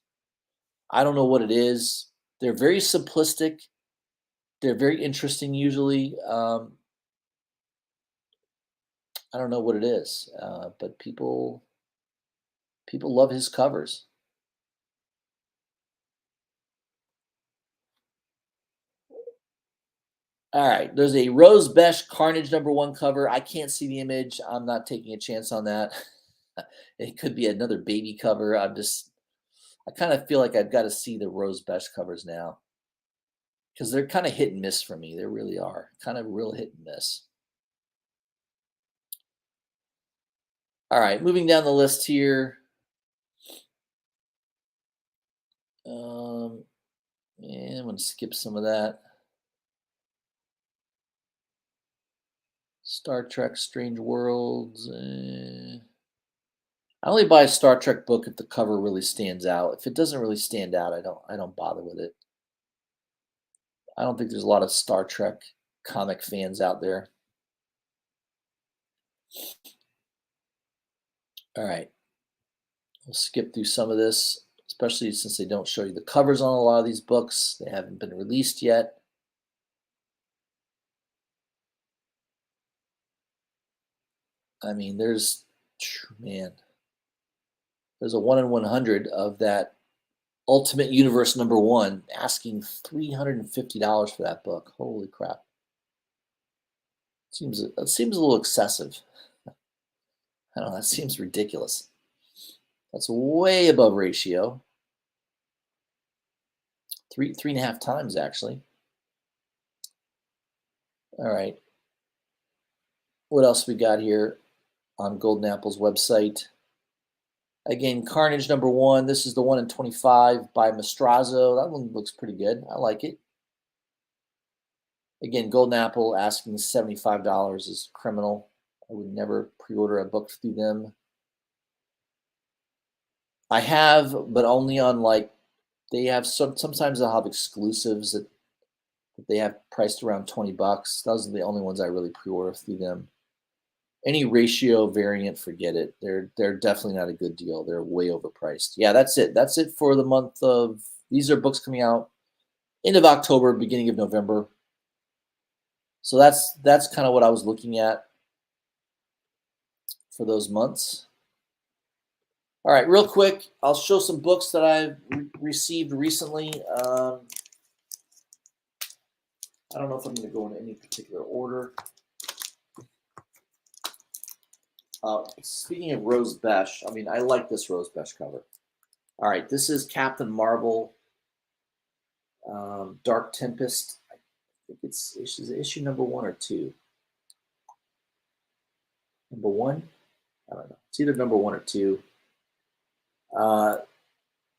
Speaker 1: I don't know what it is. They're very simplistic. They're very interesting usually. I don't know what it is, but people love his covers. All right, there's a Rose Besh Carnage #1 cover. I can't see the image. I'm not taking a chance on that. It could be another baby cover. I kind of feel like I've got to see the Rose Besh covers now because they're kind of hit and miss for me. They really are kind of real hit and miss. All right, moving down the list here. Yeah, I'm going to skip some of that. Star Trek Strange Worlds. I only buy a Star Trek book if the cover really stands out. If it doesn't really stand out, I don't bother with it. I don't think there's a lot of Star Trek comic fans out there. All right. We'll skip through some of this, especially since they don't show you the covers on a lot of these books. They haven't been released yet. I mean, there's a 1 in 100 of that Ultimate Universe #1 asking $350 for that book. Holy crap. That seems a little excessive. I don't know, that seems ridiculous. That's way above ratio. 3.5 times actually. All right. What else we got here on Golden Apple's website? Again, Carnage #1. This is the 1 in 25 by Mastrazo. That one looks pretty good. I like it. Again, Golden Apple asking $75 is criminal. I would never pre-order a book through them. I have, but only on they have sometimes they'll have exclusives that they have priced around $20. Those are the only ones I really pre-order through them. Any ratio variant, forget it. They're definitely not a good deal. They're way overpriced. Yeah, that's it. That's it for the month of. These are books coming out end of October, beginning of November. So that's kind of what I was looking at. for those months. All right, real quick, I'll show some books that I've received recently. I don't know if I'm going to go in any particular order. Speaking of Rose Besh, I mean, I like this Rose Besh cover. All right, this is Captain Marvel, Dark Tempest. I think it's issue number 1 or 2. Number 1? I don't know. It's either number 1 or 2.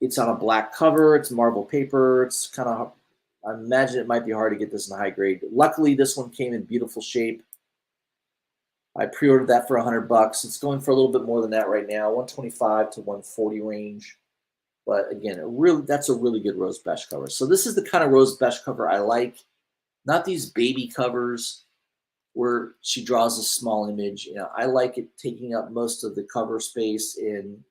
Speaker 1: It's on a black cover. It's Marvel paper. It's kind of, I imagine it might be hard to get this in high grade. Luckily, this one came in beautiful shape. I pre-ordered that for $100. It's going for a little bit more than that right now, 125 to 140 range. But again, that's a really good Rose Besh cover. So this is the kind of Rose Besh cover I like. Not these baby covers where she draws a small image. You know, I like it taking up most of the cover space in,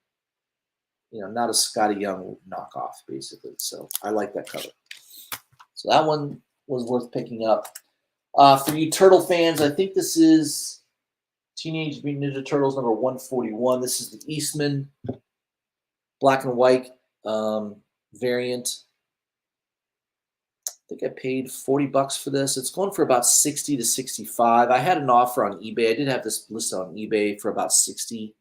Speaker 1: you know, not a Scotty Young knockoff, basically. So I like that cover. So that one was worth picking up. For you Turtle fans, I think this is Teenage Mutant Ninja Turtles number 141. This is the Eastman black and white variant. I think I paid $40 for this. It's going for about 60 to 65. I had an offer on eBay. I did have this listed on eBay for about 60.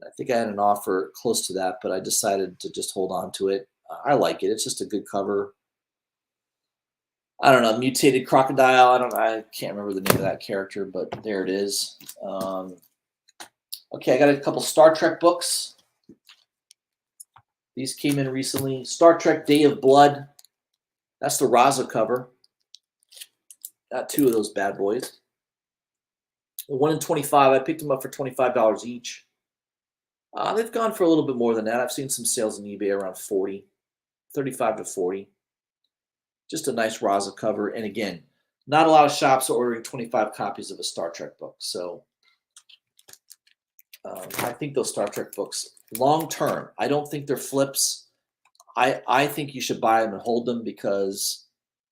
Speaker 1: I think I had an offer close to that, but I decided to just hold on to it. I like it. It's just a good cover. I don't know, Mutated Crocodile. I can't remember the name of that character, but there it is. Okay, I got a couple Star Trek books. These came in recently. Star Trek Day of Blood. That's the Raza cover. Got 2 of those bad boys. The 1 in 25. I picked them up for $25 each. They've gone for a little bit more than that. I've seen some sales on eBay around 40, 35 to 40. Just a nice Raza cover. And again, not a lot of shops are ordering 25 copies of a Star Trek book. So I think those Star Trek books, long term, I don't think they're flips. I think you should buy them and hold them because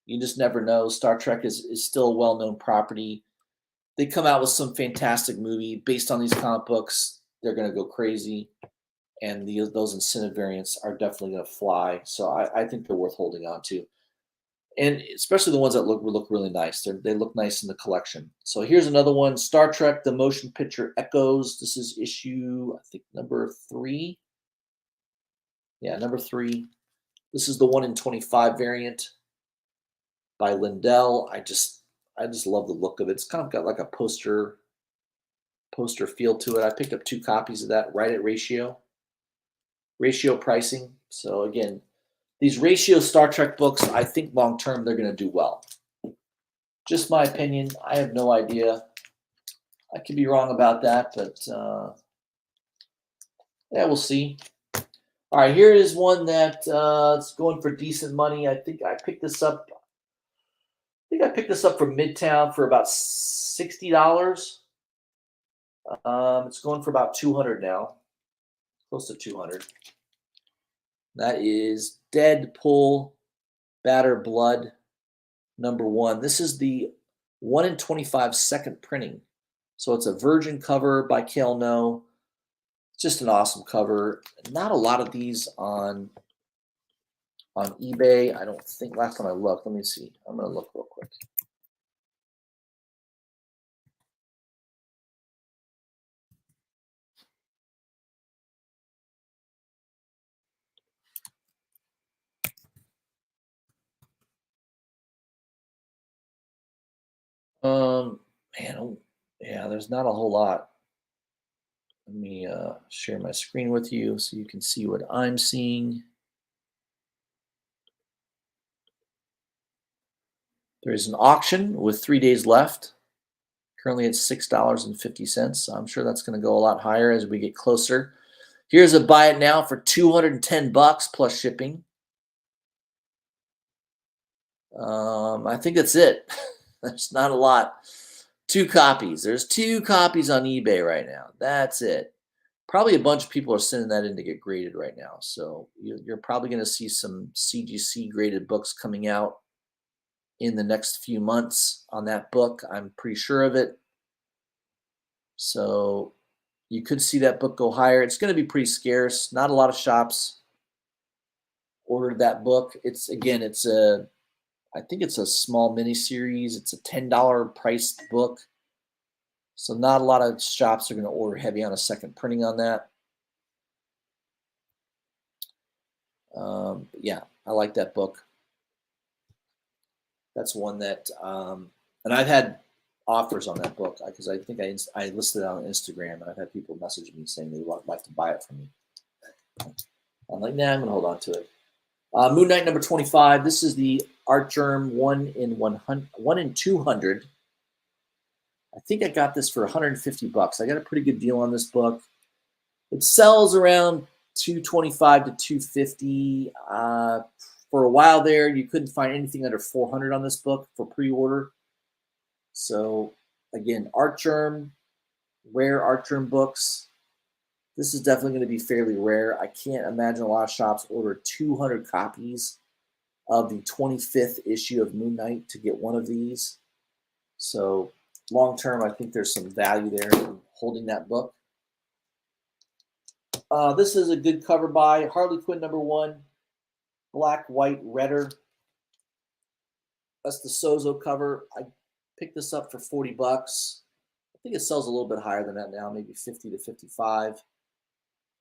Speaker 1: you just never know. Star Trek is still a well-known property. They come out with some fantastic movie based on these comic books. They're going to go crazy. And those incentive variants are definitely going to fly. So I think they're worth holding on to. And especially the ones that look really nice. They look nice in the collection. So here's another one, Star Trek: The Motion Picture Echoes. This is issue, I think, number 3. Yeah, number 3. This is the 1 in 25 variant by Lindell. I just love the look of it. It's kind of got like a poster feel to it. I picked up 2 copies of that right at ratio pricing. So again, these ratio Star Trek books, I think long term they're going to do well. Just my opinion. I have no idea. I could be wrong about that, but yeah, we'll see. All right, here is one that it's going for decent money. I think I picked this up. from Midtown for about $60. It's going for about $200 now, close to $200. That is Deadpool Batter Blood number 1. This is the 1 in 25 second printing. So it's a virgin cover by Cale No. Just an awesome cover. Not a lot of these on eBay. I don't think, last time I looked, let me see. I'm going to look real quick. Yeah, there's not a whole lot. Let me share my screen with you so you can see what I'm seeing. There's an auction with 3 days left. Currently it's $6.50. I'm sure that's going to go a lot higher as we get closer. Here's a buy it now for $210 plus shipping. I think that's it. There's not a lot. 2 copies. There's 2 copies on eBay right now. That's it. Probably a bunch of people are sending that in to get graded right now. So you're probably going to see some CGC graded books coming out in the next few months on that book. I'm pretty sure of it. So You could see that book go higher. It's going to be pretty scarce. Not a lot of shops ordered that book. It's again, I think it's a small mini series. It's a $10 priced book. So not a lot of shops are going to order heavy on a second printing on that. Yeah, I like that book. That's one that, and I've had offers on that book because I think I listed it on Instagram, and I've had people message me saying they would like to buy it from me. I'm like, nah, I'm going to hold on to it. Moon Knight number 25. This is the Artgerm 1 in 200. I think I got this for 150 bucks. I got a pretty good deal on this book. It sells around 225 to 250. For a while there, you couldn't find anything under 400 on this book for pre-order. So again, Artgerm, rare Artgerm books. This is definitely going to be fairly rare. I can't imagine a lot of shops order 200 copies of the 25th issue of Moon Knight to get one of these. So long term, I think there's some value there in holding that book. This is a good cover by Harley Quinn number 1, black, white, redder. That's the Sozo cover. I picked this up for 40 bucks. I think it sells a little bit higher than that now, maybe 50 to 55.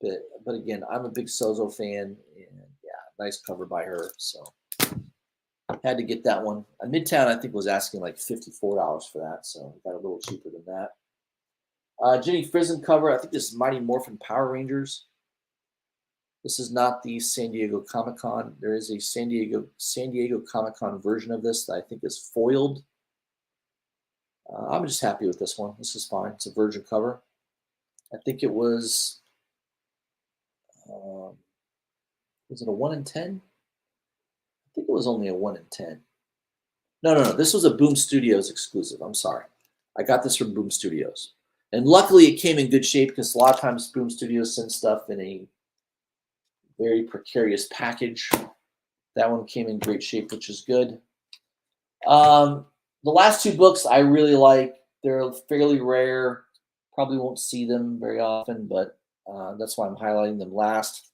Speaker 1: But again, I'm a big Sozo fan, and yeah, nice cover by her. So had to get that one. Midtown, I think, was asking like $54 for that, so got a little cheaper than that. Jenny Frison cover. I think this is Mighty Morphin Power Rangers. This is not the San Diego Comic-Con. There is a San Diego Comic-Con version of this that I think is foiled. I'm just happy with this one. This is fine. It's a virgin cover. I think it was it a 1 in 10? I think it was only a 1 in 10. No. This was a Boom Studios exclusive. I'm sorry. I got this from Boom Studios. And luckily it came in good shape because a lot of times Boom Studios send stuff in a very precarious package. That one came in great shape, which is good. The last two books I really like. They're fairly rare. Probably won't see them very often, but that's why I'm highlighting them last.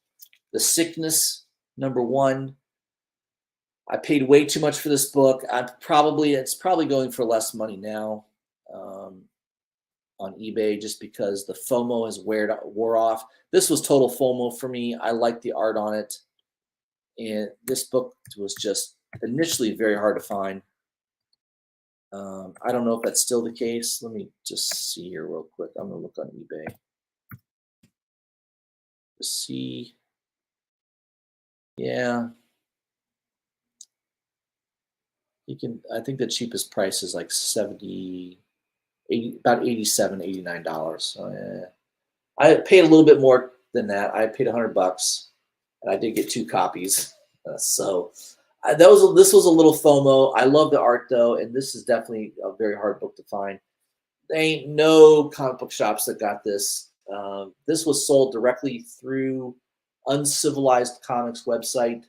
Speaker 1: The Sickness, number 1. I paid way too much for this book. It's probably going for less money now on eBay just because the FOMO has wore off. This was total FOMO for me. I liked the art on it. And this book was just initially very hard to find. I don't know if that's still the case. Let me just see here real quick. I'm going to look on eBay to see. Yeah. I think the cheapest price is like about $87, $89. So, I paid a little bit more than that. I paid $100, and I did get 2 copies. This was a little FOMO. I love the art though, and this is definitely a very hard book to find. There ain't no comic book shops that got this. This was sold directly through Uncivilized Comics website.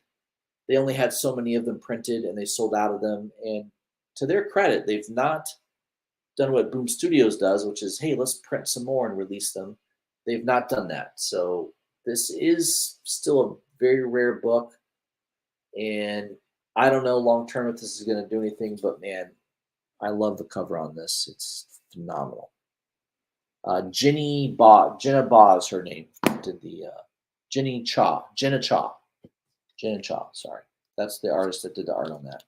Speaker 1: They only had so many of them printed, and they sold out of them. And to their credit, they've not done what Boom Studios does, which is, hey, let's print some more and release them. They've not done that. So this is still a very rare book. And I don't know long term if this is going to do anything, but man, I love the cover on this. It's phenomenal. Jenna Baugh is her name. Did the Jenna Cha. Sorry, that's the artist that did the art on that.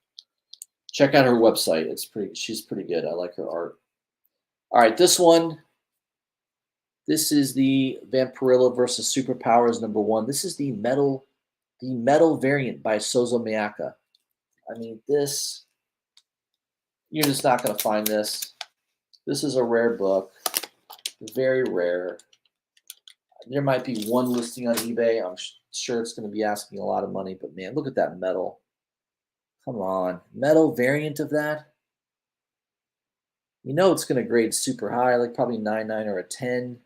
Speaker 1: Check out her website. She's pretty good. I like her art. All right, this one. This is the Vampirilla versus Superpowers number 1. This is the metal variant by Sozo Miyaka. I mean, this, you're just not going to find this. This is a rare book, very rare. There might be one listing on eBay. I'm sure it's going to be asking a lot of money, but man, look at that metal. Come on, metal variant of that. You know it's going to grade super high, like probably 9.9 or a 10.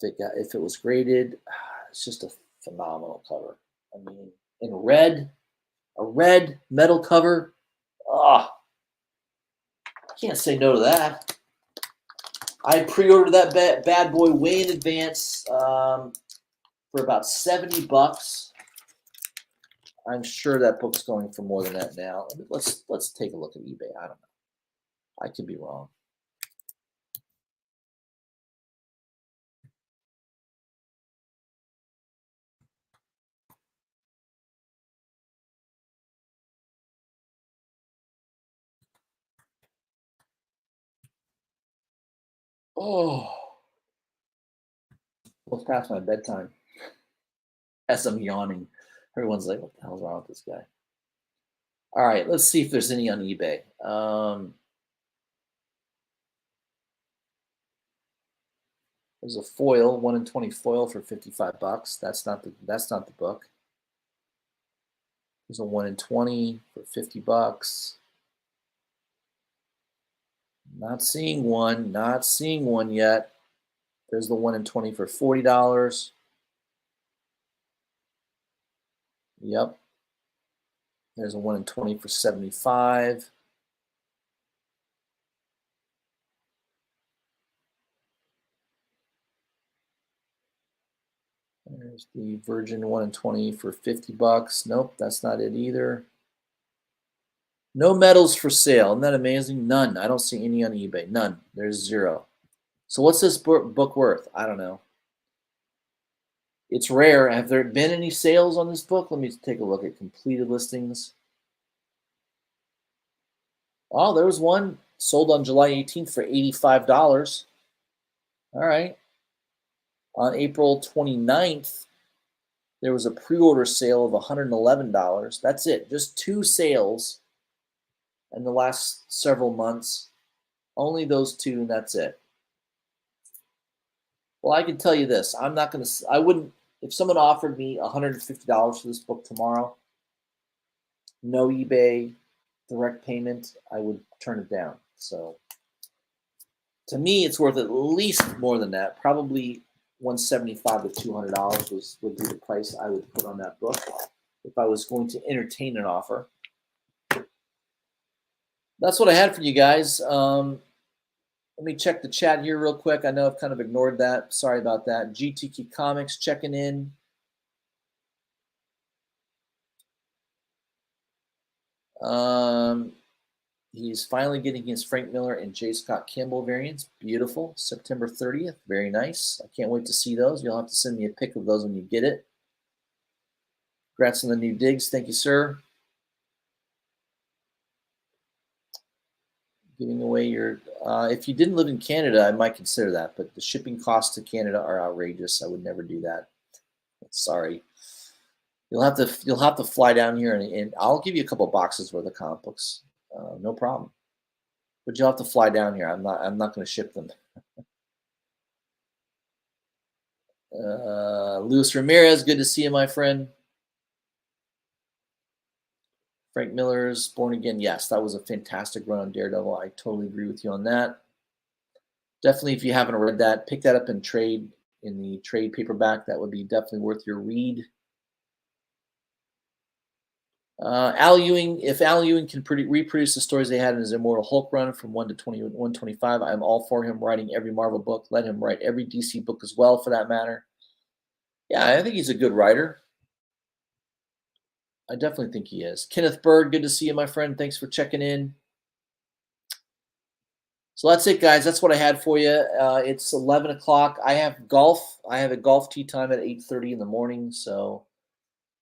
Speaker 1: If it was graded, it's just a phenomenal cover. I mean, in red, a red metal cover. I can't say no to that. I pre-ordered that bad boy way in advance for about $70. I'm sure that book's going for more than that now. Let's take a look at eBay. I don't know. I could be wrong. Oh, well, it's past my bedtime. As I'm yawning, everyone's like, "What the hell's wrong with this guy?" All right, let's see if there's any on eBay. There's a foil, 1 in 20 foil for $55. That's not the book. There's a 1 in 20 for $50. Not seeing one. Not seeing one yet. There's the 1 in 20 for $40. Yep. There's a 1 in 20 for $75. There's the Virgin 1 in 20 for $50. Nope, that's not it either. No medals for sale. Isn't that amazing? None. I don't see any on eBay. None. There's 0. So what's this book worth? I don't know. It's rare. Have there been any sales on this book? Let me take a look at completed listings. Oh, there was one sold on July 18th for $85. All right. On April 29th, there was a pre-order sale of $111. That's it. Just 2 sales in the last several months. Only those 2, and that's it. Well, I can tell you this. I'm not going to, I wouldn't, if someone offered me $150 for this book tomorrow, no eBay, direct payment, I would turn it down. So to me, it's worth at least more than that. Probably $175 to $200 would be the price I would put on that book if I was going to entertain an offer. That's what I had for you guys. Let me check the chat here real quick. I know I've kind of ignored that. Sorry about that. GTK Comics checking in. He's finally getting his Frank Miller and J. Scott Campbell variants. Beautiful. September 30th. Very nice. I can't wait to see those. You'll have to send me a pic of those when you get it. Congrats on the new digs. Thank you, sir. Giving away your, if you didn't live in Canada, I might consider that, but the shipping costs to Canada are outrageous. I would never do that. Sorry. You'll have to fly down here, and I'll give you a couple boxes worth of comic books. No problem. But you'll have to fly down here. I'm not going to ship them. Luis Ramirez, good to see you, my friend. Frank Miller's Born Again. Yes, that was a fantastic run on Daredevil. I totally agree with you on that. Definitely, if you haven't read that, pick that up in the trade paperback. That would be definitely worth your read. Al Ewing, if Al Ewing can reproduce the stories they had in his Immortal Hulk run from 1 to 125, I'm all for him writing every Marvel book. Let him write every DC book as well, for that matter. Yeah, I think he's a good writer. I definitely think he is. Kenneth Bird, good to see you, my friend. Thanks for checking in. So that's it, guys. That's what I had for you. It's 11 o'clock. I have golf. I have a golf tee time at 8:30 in the morning, so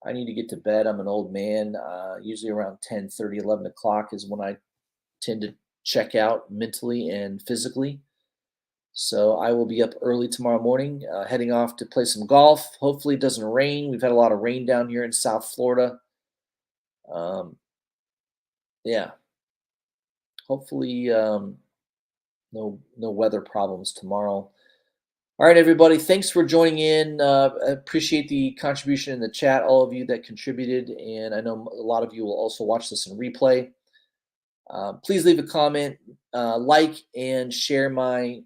Speaker 1: I need to get to bed. I'm an old man. Usually around 10:30, 11 o'clock is when I tend to check out mentally and physically. So I will be up early tomorrow morning, heading off to play some golf. Hopefully it doesn't rain. We've had a lot of rain down here in South Florida. Yeah. Hopefully no weather problems tomorrow. All right, everybody. Thanks for joining in. I appreciate the contribution in the chat, all of you that contributed. And I know a lot of you will also watch this in replay. Please leave a comment, like, and share my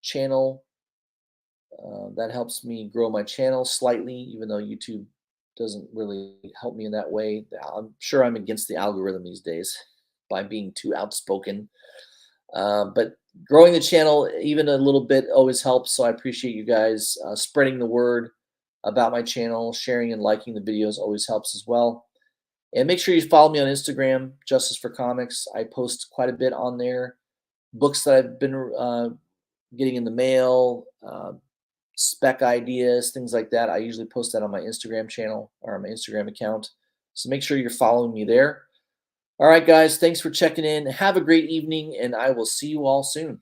Speaker 1: channel. That helps me grow my channel slightly, even though YouTube doesn't really help me in that way. I'm sure I'm against the algorithm these days by being too outspoken. But growing the channel even a little bit always helps. So I appreciate you guys spreading the word about my channel. Sharing and liking the videos always helps as well. And make sure you follow me on Instagram, Justice for Comics. I post quite a bit on there. Books that I've been getting in the mail, spec ideas, things like that. I usually post that on my Instagram channel or my Instagram account. So make sure you're following me there. All right, guys, thanks for checking in. Have a great evening, and I will see you all soon.